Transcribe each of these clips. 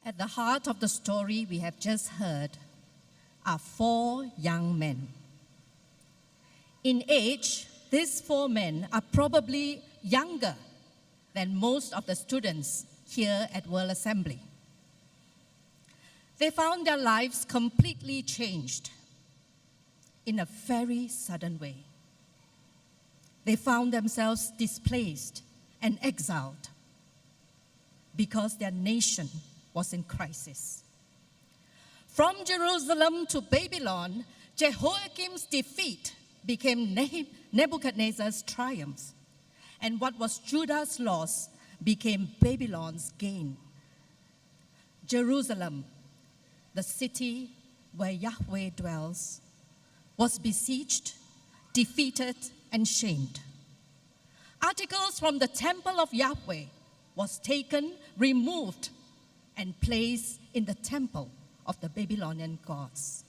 At the heart of the story we have just heard are 4 young men. In age, these 4 men are probably younger than most of the students here at World Assembly. They found their lives completely changed in a very sudden way. They found themselves displaced and exiled because their nation was in crisis. From Jerusalem to Babylon, Jehoiakim's defeat became Nebuchadnezzar's triumph, and what was Judah's loss became Babylon's gain. Jerusalem, the city where Yahweh dwells, was besieged, defeated, and shamed. Articles from the temple of Yahweh was taken, removed, and placed in the temple of the Babylonian gods.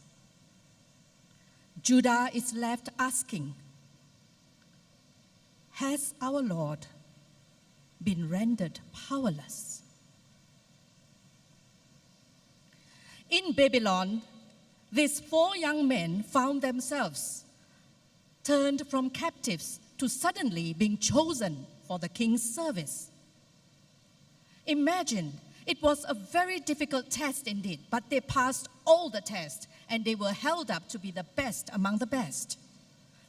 Judah is left asking, has our Lord been rendered powerless? In Babylon, these 4 young men found themselves turned from captives to suddenly being chosen for the king's service. Imagine, it was a very difficult test indeed, but they passed all the tests and they were held up to be the best among the best.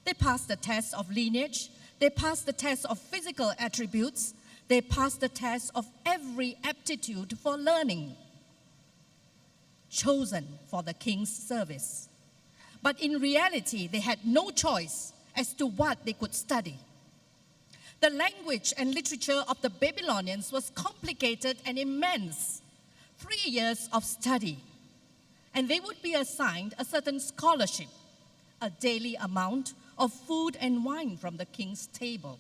They passed the test of lineage, they passed the test of physical attributes, they passed the test of every aptitude for learning. Chosen for the king's service. But in reality, they had no choice as to what they could study. The language and literature of the Babylonians was complicated and immense. 3 years of study, and they would be assigned a certain scholarship, a daily amount of food and wine from the king's table.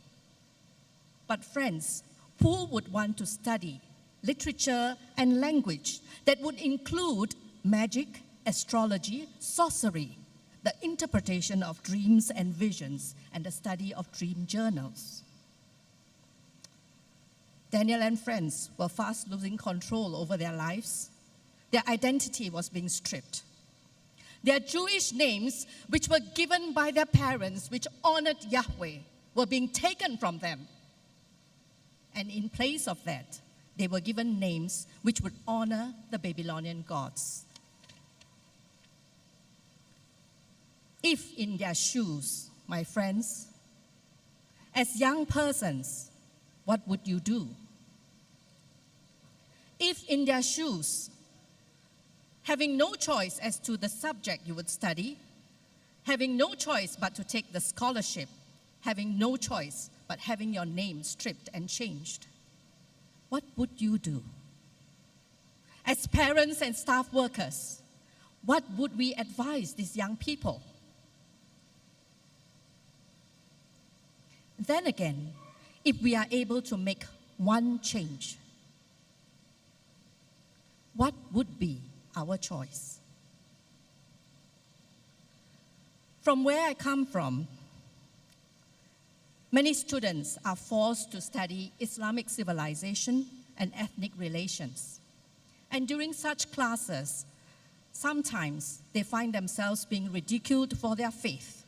But friends, who would want to study literature and language that would include magic, astrology, sorcery, the interpretation of dreams and visions, and the study of dream journals? Daniel and friends were fast losing control over their lives. Their identity was being stripped. Their Jewish names, which were given by their parents, which honored Yahweh, were being taken from them. And in place of that, they were given names which would honor the Babylonian gods. If in their shoes, my friends, as young persons, what would you do? If in their shoes, having no choice as to the subject you would study, having no choice but to take the scholarship, having no choice but having your name stripped and changed, what would you do? As parents and staff workers, what would we advise these young people? Then again, if we are able to make one change, what would be our choice? From where I come from, many students are forced to study Islamic civilization and ethnic relations. And during such classes, sometimes they find themselves being ridiculed for their faith.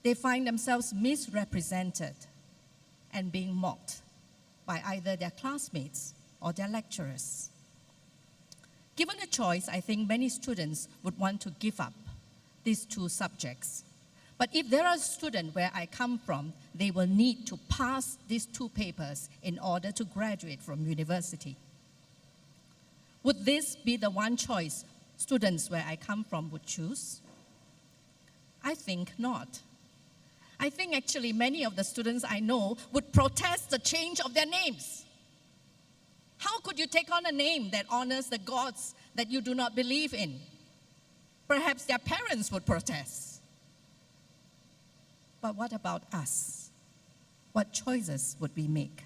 They find themselves misrepresented and being mocked by either their classmates or their lecturers. Given a choice, I think many students would want to give up these 2 subjects. But if there are students where I come from, they will need to pass these 2 papers in order to graduate from university. Would this be the one choice students where I come from would choose? I think not. I think actually many of the students I know would protest the change of their names. How could you take on a name that honors the gods that you do not believe in? Perhaps their parents would protest. But what about us? What choices would we make?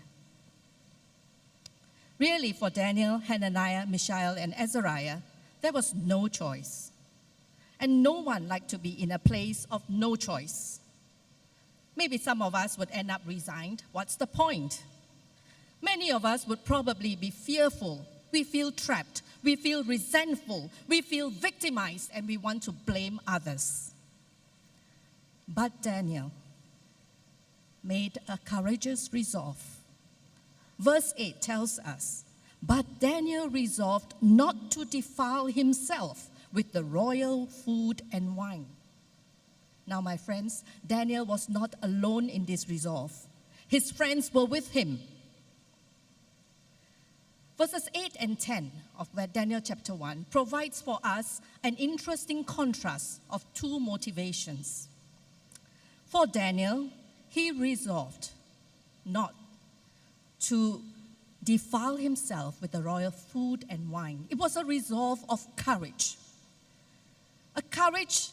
Really, for Daniel, Hananiah, Mishael, and Azariah, there was no choice. And no one liked to be in a place of no choice. Maybe some of us would end up resigned. What's the point? Many of us would probably be fearful we feel trapped, we feel resentful, we feel victimized, and we want to blame others. But Daniel made a courageous resolve. Verse 8 tells us, "But Daniel resolved not to defile himself with the royal food and wine." Now, my friends, Daniel was not alone in this resolve. His friends were with him. Verses 8 and 10 of Daniel chapter 1 provides for us an interesting contrast of two motivations. For Daniel, he resolved not to defile himself with the royal food and wine. It was a resolve of courage. A courage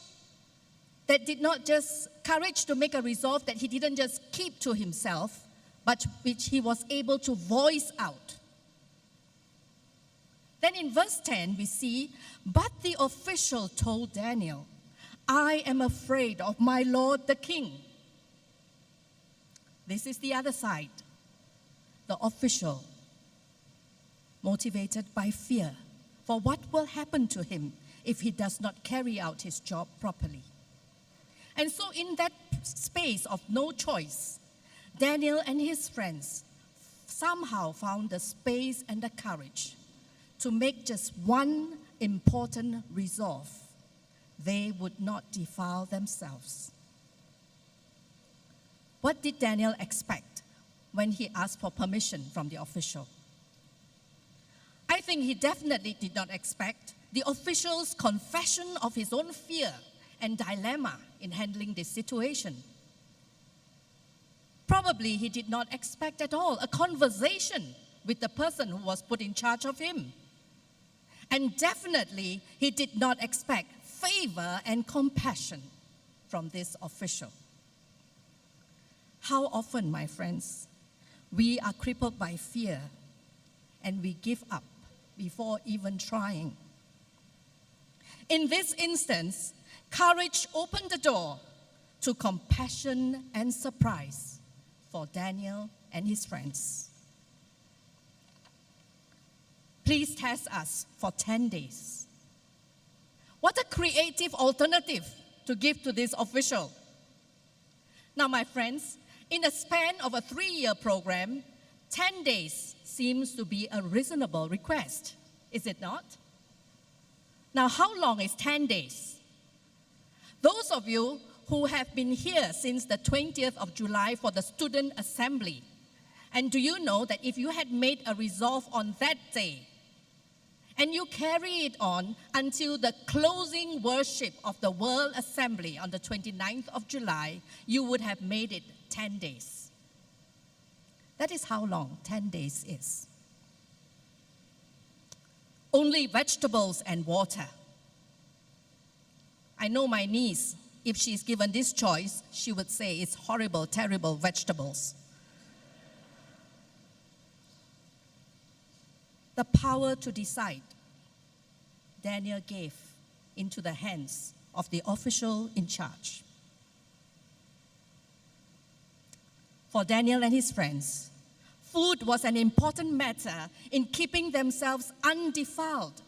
that did not just, courage to make a resolve that he didn't just keep to himself, but which he was able to voice out. Then in verse 10 we see, "But the official told Daniel, 'I am afraid of my lord the king.'" This is the other side. The official, motivated by fear for what will happen to him if he does not carry out his job properly. And so in that space of no choice, Daniel and his friends somehow found the space and the courage to make just one important resolve: they would not defile themselves. What did Daniel expect when he asked for permission from the official? I think he definitely did not expect the official's confession of his own fear and dilemma in handling this situation. Probably he did not expect at all a conversation with the person who was put in charge of him. And definitely he did not expect favor and compassion from this official. How often, my friends, we are crippled by fear and we give up before even trying. In this instance, courage opened the door to compassion and surprise for Daniel and his friends. Please test us for 10 days. What a creative alternative to give to this official. Now, my friends, in the span of a 3-year program, 10 days seems to be a reasonable request, is it not? Now, how long is 10 days? Those of you who have been here since the 20th of July for the student assembly, and do you know that if you had made a resolve on that day, and you carry it on until the closing worship of the World Assembly on the 29th of July, you would have made it 10 days. That is how long 10 days is. Only vegetables and water. I know my niece, if she's given this choice, she would say it's horrible, terrible vegetables. The power to decide, Daniel gave into the hands of the official in charge. For Daniel and his friends, food was an important matter in keeping themselves undefiled.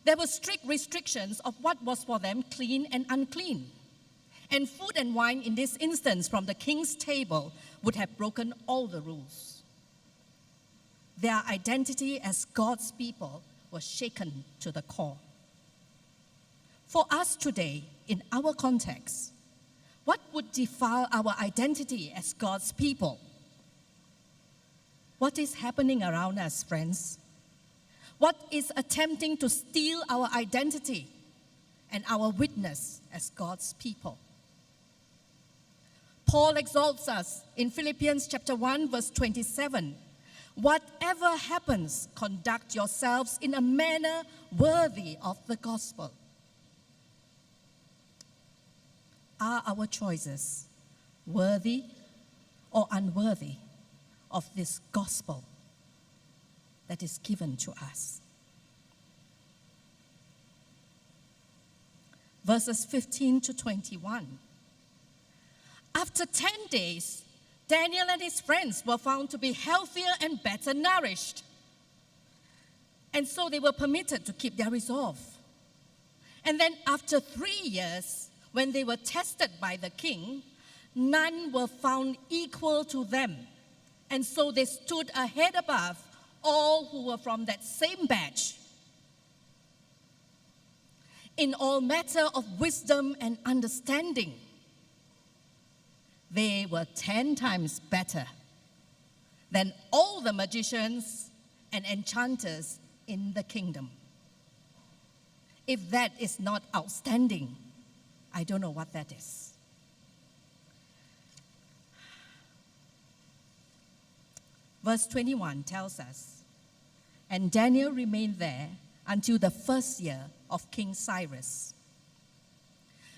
There were strict restrictions of what was for them clean and unclean. And food and wine in this instance from the king's table would have broken all the rules. Their identity as God's people was shaken to the core. For us today, in our context, what would defile our identity as God's people? What is happening around us, friends? What is attempting to steal our identity and our witness as God's people? Paul exalts us in Philippians chapter 1, verse 27. Whatever happens, conduct yourselves in a manner worthy of the gospel. Are our choices worthy or unworthy of this gospel that is given to us? Verses 15 to 21. After 10 days, Daniel and his friends were found to be healthier and better nourished. And so they were permitted to keep their resolve. And then after 3 years, when they were tested by the king, none were found equal to them. And so they stood a head above all who were from that same batch. In all matter of wisdom and understanding, they were 10 times better than all the magicians and enchanters in the kingdom. If that is not outstanding, I don't know what that is. Verse 21 tells us, and Daniel remained there until the first year of King Cyrus.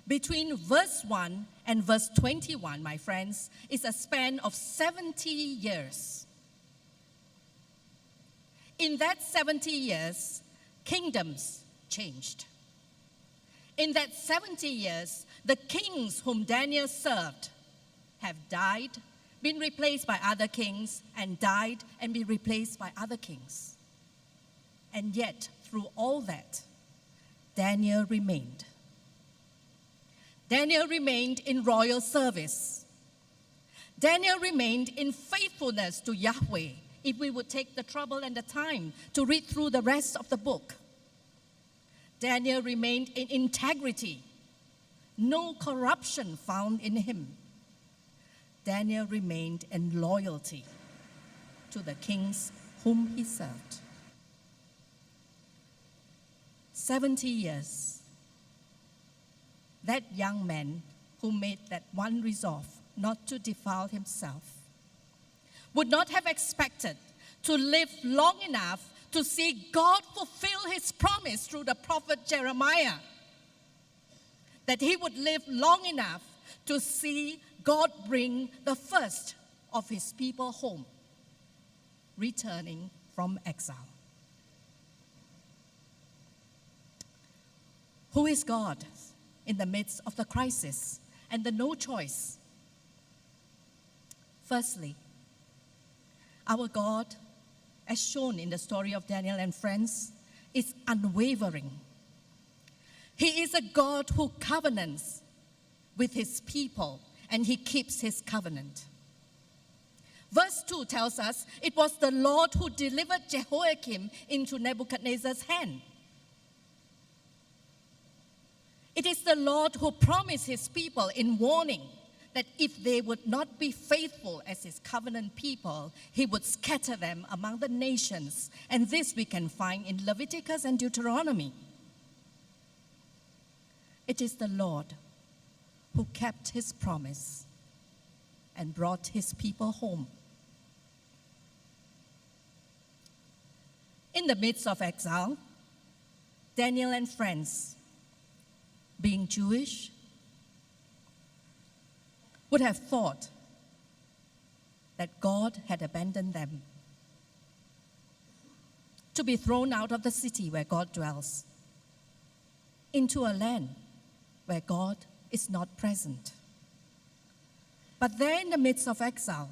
Between verse 1 and verse 21, my friends, is a span of 70 years. In that 70 years, kingdoms changed. In that 70 years, the kings whom Daniel served have died, been replaced by other kings, and died and been replaced by other kings. And yet, through all that, Daniel remained. Daniel remained in royal service. Daniel remained in faithfulness to Yahweh, if we would take the trouble and the time to read through the rest of the book. Daniel remained in integrity. No corruption found in him. Daniel remained in loyalty to the kings whom he served. 70 years. That young man who made that one resolve not to defile himself would not have expected to live long enough to see God fulfill his promise through the prophet Jeremiah. That he would live long enough to see God bring the first of his people home, returning from exile. Who is God in the midst of the crisis and the no choice? Firstly, our God, as shown in the story of Daniel and friends, is unwavering. He is a God who covenants with his people, and he keeps his covenant. Verse 2 tells us it was the Lord who delivered Jehoiakim into Nebuchadnezzar's hand. It is the Lord who promised his people in warning that if they would not be faithful as his covenant people, he would scatter them among the nations. And this we can find in Leviticus and Deuteronomy. It is the Lord who kept his promise and brought his people home. In the midst of exile, Daniel and friends, being Jewish, would have thought that God had abandoned them, to be thrown out of the city where God dwells, into a land where God is not present. But there in the midst of exile,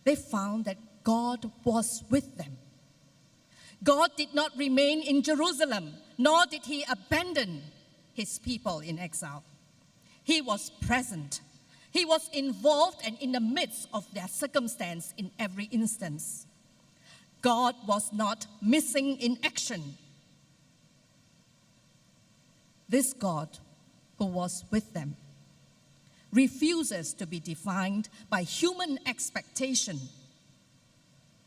they found that God was with them. God did not remain in Jerusalem, nor did he abandon his people in exile. He was present. He was involved and in the midst of their circumstance in every instance. God was not missing in action. This God who was with them refuses to be defined by human expectation,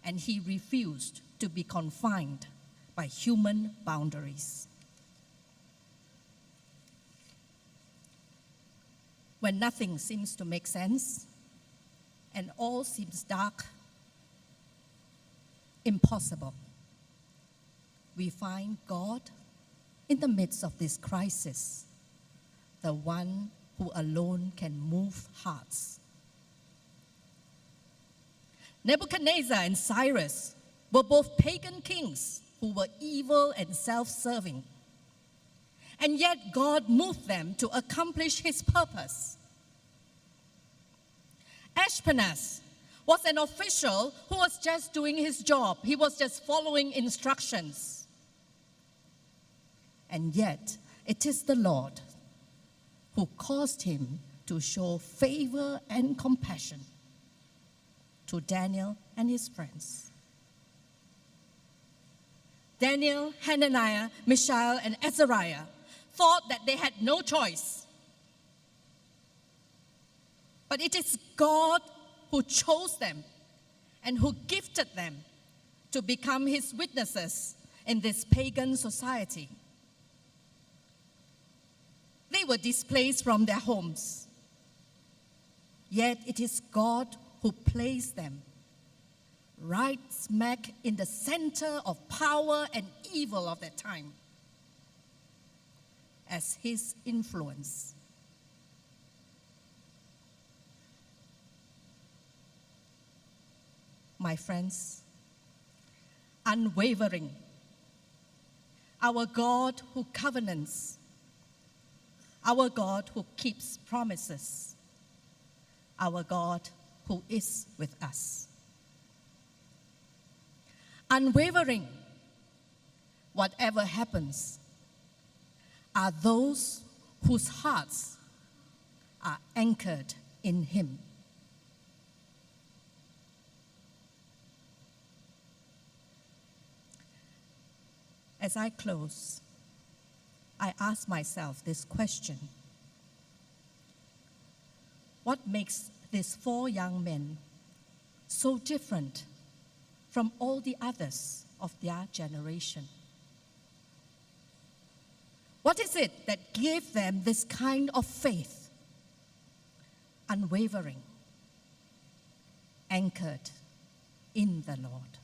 and he refused to be confined by human boundaries. When nothing seems to make sense and all seems dark, impossible, we find God in the midst of this crisis, the one who alone can move hearts. Nebuchadnezzar and Cyrus were both pagan kings who were evil and self-serving. And yet God moved them to accomplish his purpose. Ashpenaz was an official who was just doing his job. He was just following instructions. And yet, it is the Lord who caused him to show favor and compassion to Daniel and his friends. Daniel, Hananiah, Mishael, and Azariah thought that they had no choice. But it is God who chose them and who gifted them to become his witnesses in this pagan society. They were displaced from their homes. Yet it is God who placed them right smack in the center of power and evil of that time as his influence. My friends, unwavering, our God who covenants, our God who keeps promises, our God who is with us. Unwavering, whatever happens, are those whose hearts are anchored in him. As I close, I ask myself this question: what makes these 4 young men so different from all the others of their generation? What is it that gave them this kind of faith, unwavering, anchored in the Lord?